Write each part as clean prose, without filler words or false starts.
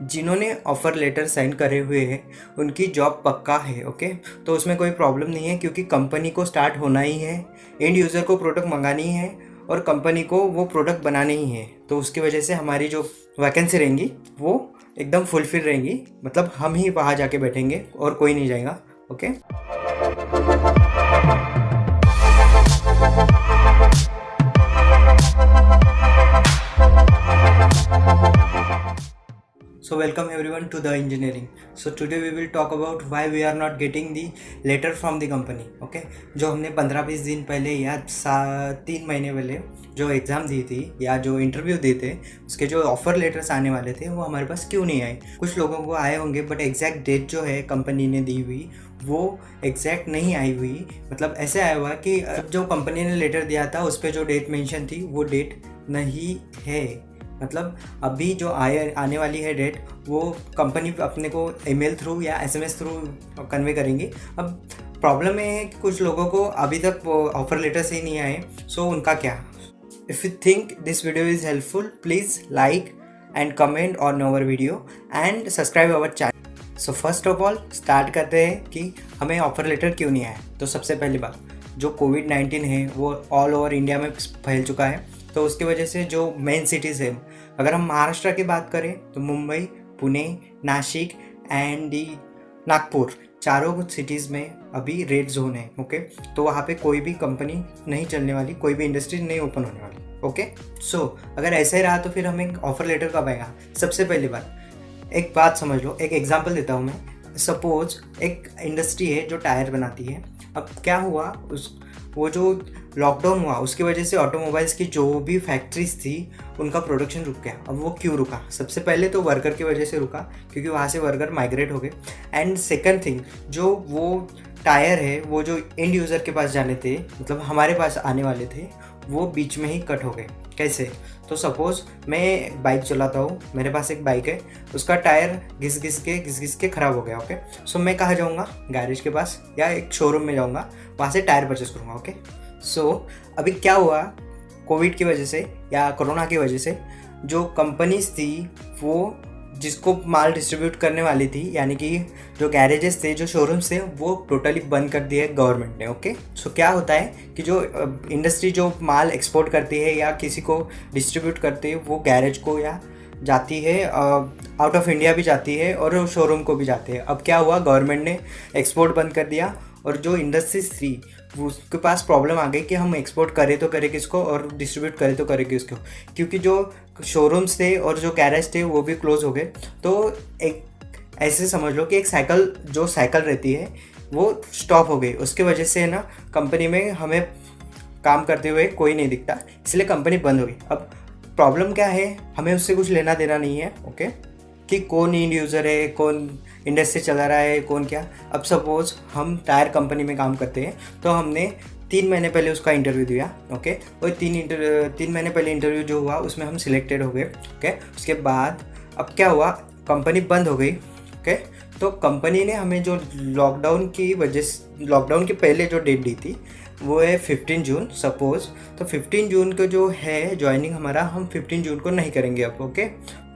जिन्होंने offer letter sign करे हुए हैं उनकी जॉब पक्का है। ओके, तो उसमें कोई प्रॉब्लम नहीं है क्योंकि कंपनी को स्टार्ट होना ही है, एंड यूज़र को प्रोडक्ट मंगानी है और कंपनी को वो प्रोडक्ट बनाने ही है। तो उसकी वजह से हमारी जो वैकेंसी रहेंगी वो एकदम फुलफिल रहेंगी, मतलब हम ही वहाँ जाके बैठेंगे और कोई नहीं जाएगा। Okay, So welcome everyone to the engineering. So today we will talk about why we are not getting the letter from the company. Okay, जो हमने 15-20 दिन पहले या 3 महीने पहले जो एग्ज़ाम दी थी या जो इंटरव्यू दिए थे, उसके जो ऑफ़र लेटर्स आने वाले थे वो हमारे पास क्यों नहीं आए। कुछ लोगों को आए होंगे बट एग्जैक्ट डेट जो है कंपनी ने दी हुई वो एग्जैक्ट नहीं आई हुई। मतलब ऐसे आया हुआ कि जो कंपनी ने लेटर दिया था उस पर जो डेट मेंशन थी वो डेट नहीं है। मतलब अभी जो आने वाली है डेट वो कंपनी अपने को ईमेल थ्रू या एसएमएस थ्रू कन्वे करेंगी। अब प्रॉब्लम ये है कि कुछ लोगों को अभी तक वो ऑफ़र लेटर से ही नहीं आए, सो उनका क्या। If you think this video is helpful please like and comment on our video and subscribe our channel. So first of all start करते हैं कि हमें ऑफ़र लेटर क्यों नहीं आया। तो सबसे पहली बात, जो कोविड-19 है वो ऑल ओवर इंडिया में फैल चुका है, तो उसकी वजह से जो मेन सिटीज़ है, अगर हम महाराष्ट्र की बात करें तो मुंबई, पुणे, नासिक एंड नागपुर, चारों सिटीज़ में अभी रेड जोन है। ओके, तो वहाँ पे कोई भी कंपनी नहीं चलने वाली, कोई भी इंडस्ट्री नहीं ओपन होने वाली। ओके, सो अगर ऐसे ही रहा तो फिर हमें ऑफ़र लेटर कब आएगा। सबसे पहली बात, एक बात समझ लो, एक एग्जांपल देता हूँ मैं। सपोज एक इंडस्ट्री है जो टायर बनाती है। अब क्या हुआ, वो जो लॉकडाउन हुआ उसकी वजह से ऑटोमोबाइल्स की जो भी फैक्ट्रीज थी उनका प्रोडक्शन रुक गया। अब वो क्यों रुका? सबसे पहले तो वर्कर की वजह से रुका क्योंकि वहाँ से वर्कर माइग्रेट हो गए। एंड सेकंड थिंग, जो वो टायर है वो जो एंड यूज़र के पास जाने थे, मतलब हमारे पास आने वाले थे, वो बीच में ही कट हो गए। कैसे? तो सपोज़ मैं बाइक चलाता हूँ, मेरे पास एक बाइक है, उसका टायर घिस घिस के ख़राब हो गया। ओके, सो मैं कहाँ जाऊँगा? गैरेज के पास या एक शोरूम में जाऊँगा, वहाँ से टायर परचेस करूँगा। ओके, सो अभी क्या हुआ, कोविड की वजह से या कोरोना की वजह से जो कंपनीज थी वो जिसको माल डिस्ट्रीब्यूट करने वाली थी, यानी कि जो गैरेजेस थे, जो शोरूम्स थे, वो टोटली बंद कर दिए गवर्नमेंट ने। ओके, सो क्या होता है कि जो इंडस्ट्री जो माल एक्सपोर्ट करती है या किसी को डिस्ट्रीब्यूट करती है वो गैरेज को या जाती है, आउट ऑफ इंडिया भी जाती है और शोरूम को भी जाती है। अब क्या हुआ, गवर्नमेंट ने एक्सपोर्ट बंद कर दिया और जो इंडस्ट्रीज थी उसके पास प्रॉब्लम आ गई कि हम एक्सपोर्ट करें तो करें किसको और डिस्ट्रीब्यूट करें तो करें किसको, क्योंकि जो शोरूम्स थे और जो गैरेज थे वो भी क्लोज हो गए। तो एक ऐसे समझ लो कि एक साइकिल रहती है वो स्टॉप हो गई। उसकी वजह से ना कंपनी में हमें काम करते हुए कोई नहीं दिखता, इसलिए कंपनी बंद हो गई। अब प्रॉब्लम क्या है, हमें उससे कुछ लेना देना नहीं है। ओके, कि कौन एंड यूज़र है, कौन इंडस्ट्री चला रहा है, कौन क्या। अब सपोज़ हम टायर कंपनी में काम करते हैं, तो हमने 3 महीने पहले उसका इंटरव्यू दिया। ओके, और 3 महीने पहले इंटरव्यू जो हुआ उसमें हम सिलेक्टेड हो गए। ओके, उसके बाद अब क्या हुआ, कंपनी बंद हो गई। ओके, तो कंपनी ने हमें जो लॉकडाउन के पहले जो डेट दी थी वो है 15 जून सपोज़। तो 15 जून को जो है ज्वाइनिंग हमारा, हम 15 जून को नहीं करेंगे अब। ओके,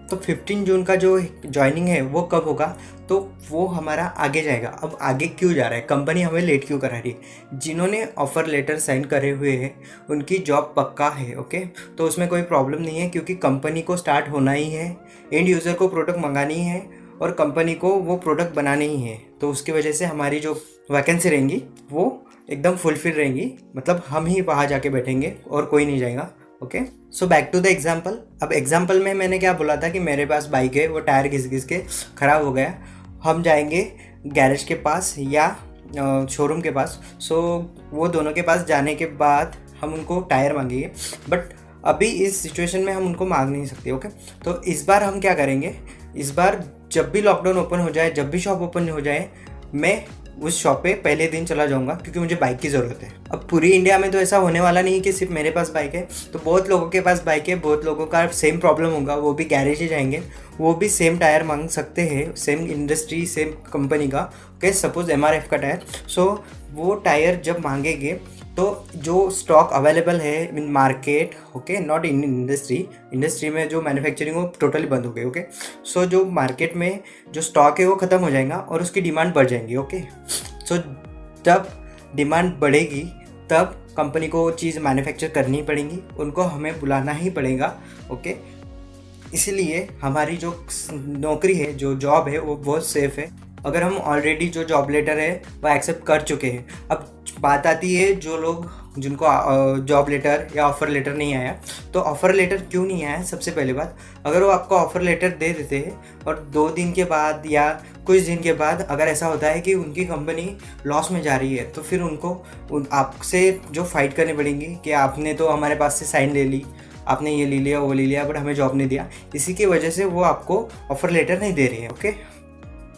तो 15 जून का जो ज्वाइनिंग है वो कब होगा, तो वो हमारा आगे जाएगा। अब आगे क्यों जा रहा है, कंपनी हमें लेट क्यों करा रही है? जिन्होंने ऑफ़र लेटर साइन करे हुए हैं उनकी जॉब पक्का है। ओके, तो उसमें कोई प्रॉब्लम नहीं है क्योंकि कंपनी को स्टार्ट होना ही है, एंड यूज़र को प्रोडक्ट मंगानी है और कंपनी को वो प्रोडक्ट बनाने ही है। तो उसकी वजह से हमारी जो वैकेंसी रहेंगी वो एकदम फुलफिल रहेंगी, मतलब हम ही वहाँ जाके बैठेंगे और कोई नहीं जाएगा। Okay, so back to the example. अब एग्जाम्पल में मैंने क्या बोला था कि मेरे पास बाइक है, वो टायर घिस के ख़राब हो गया, हम जाएंगे गैरेज के पास या शोरूम के पास। सो वो दोनों के पास जाने के बाद हम उनको टायर मांगेंगे, बट अभी इस सिचुएशन में हम उनको मांग नहीं सकते। ओके, तो इस बार हम क्या करेंगे, इस बार जब भी लॉकडाउन ओपन हो जाए, जब भी शॉप ओपन हो जाए, मैं उस शॉप पे पहले दिन चला जाऊंगा क्योंकि मुझे बाइक की ज़रूरत है। अब पूरी इंडिया में तो ऐसा होने वाला नहीं कि सिर्फ मेरे पास बाइक है, तो बहुत लोगों के पास बाइक है, बहुत लोगों का सेम प्रॉब्लम होगा, वो भी गैरेज ही जाएंगे, वो भी सेम टायर मांग सकते हैं, सेम इंडस्ट्री सेम कंपनी का। ओके, सपोज MRF का टायर। सो वो टायर जब मांगेंगे तो जो स्टॉक अवेलेबल है इन market, okay, not in industry में जो मैन्युफैक्चरिंग वो टोटली बंद हो गई, ओके। सो जो मार्केट में जो स्टॉक है वो ख़त्म हो जाएगा और उसकी डिमांड बढ़ जाएंगी, ओके। सो जब डिमांड बढ़ेगी तब कंपनी को चीज़ मैन्युफैक्चर करनी पड़ेगी, उनको हमें बुलाना ही पड़ेगा, ओके। इसलिए हमारी जो नौकरी है, जो जॉब है, वो बहुत सेफ़ है अगर हम ऑलरेडी जो जॉब लेटर है वो एक्सेप्ट कर चुके हैं। अब बात आती है जो लोग जिनको जॉब लेटर या ऑफ़र लेटर नहीं आया, तो ऑफ़र लेटर क्यों नहीं आया? सबसे पहले बात, अगर वो आपको ऑफ़र लेटर दे देते हैं और 2 दिन के बाद या कुछ दिन के बाद अगर ऐसा होता है कि उनकी कंपनी लॉस में जा रही है, तो फिर उनको आपसे जो फाइट करनी पड़ेंगी कि आपने तो हमारे पास से साइन ले ली, आपने ये ले लिया, वो ले लिया, बट हमें जॉब नहीं दिया, इसी की वजह से वो आपको ऑफ़र लेटर नहीं दे रही है, ओके।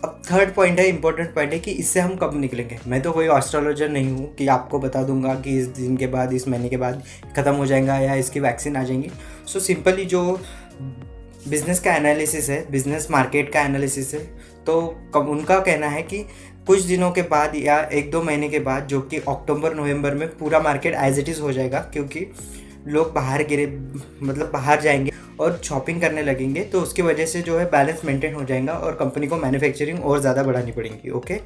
अब थर्ड पॉइंट है, इंपॉर्टेंट पॉइंट है कि इससे हम कब निकलेंगे। मैं तो कोई एस्ट्रोलॉजर नहीं हूँ कि आपको बता दूंगा कि इस दिन के बाद, इस महीने के बाद ख़त्म हो जाएगा या इसकी वैक्सीन आ जाएंगी। सो सिंपली जो बिज़नेस का एनालिसिस है, बिज़नेस मार्केट का एनालिसिस है, तो उनका कहना है कि कुछ दिनों के बाद या 1-2 महीने के बाद, जो कि अक्टूबर नवंबर में पूरा मार्केट एज इट इज़ हो जाएगा, क्योंकि लोग बाहर जाएंगे और शॉपिंग करने लगेंगे, तो उसकी वजह से जो है बैलेंस मेंटेन हो जाएगा और कंपनी को मैन्युफैक्चरिंग और ज़्यादा बढ़ानी पड़ेगी, ओके।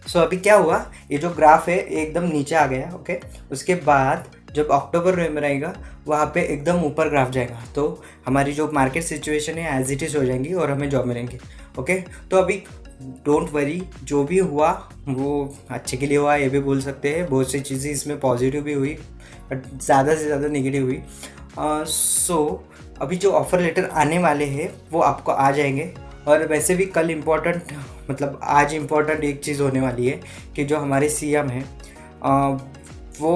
सो अभी क्या हुआ, ये जो ग्राफ है एकदम नीचे आ गया, ओके। उसके बाद जब अक्टूबर नवंबर आएगा वहाँ पे एकदम ऊपर ग्राफ जाएगा, तो हमारी जो मार्केट सिचुएशन है एज इट इज़ हो जाएंगी और हमें जॉब मिलेंगी, ओके। तो अभी डोंट वरी, जो भी हुआ वो अच्छे के लिए हुआ, ये भी बोल सकते हैं। बहुत सी चीज़ें इसमें पॉजिटिव भी हुई बट ज़्यादा से ज़्यादा नेगेटिव हुई। सो अभी जो ऑफ़र लेटर आने वाले हैं वो आपको आ जाएंगे। और वैसे भी कल आज इम्पोर्टेंट एक चीज़ होने वाली है कि जो हमारे सीएम हैं वो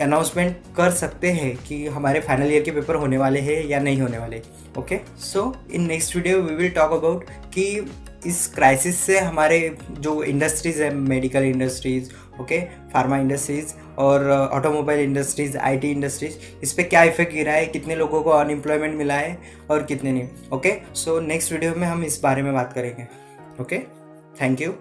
अनाउंसमेंट कर सकते हैं कि हमारे फाइनल ईयर के पेपर होने वाले हैं या नहीं होने वाले, okay. So in next video we will talk about कि इस क्राइसिस से हमारे जो इंडस्ट्रीज़ है, medical industries, okay, pharma industries और ऑटोमोबाइल इंडस्ट्रीज़, आईटी इंडस्ट्रीज़, इस पर क्या इफेक्ट गिरा है, कितने लोगों को अनएम्प्लॉयमेंट मिला है और कितने नहीं, ओके। सो नेक्स्ट वीडियो में हम इस बारे में बात करेंगे, ओके। Thank you.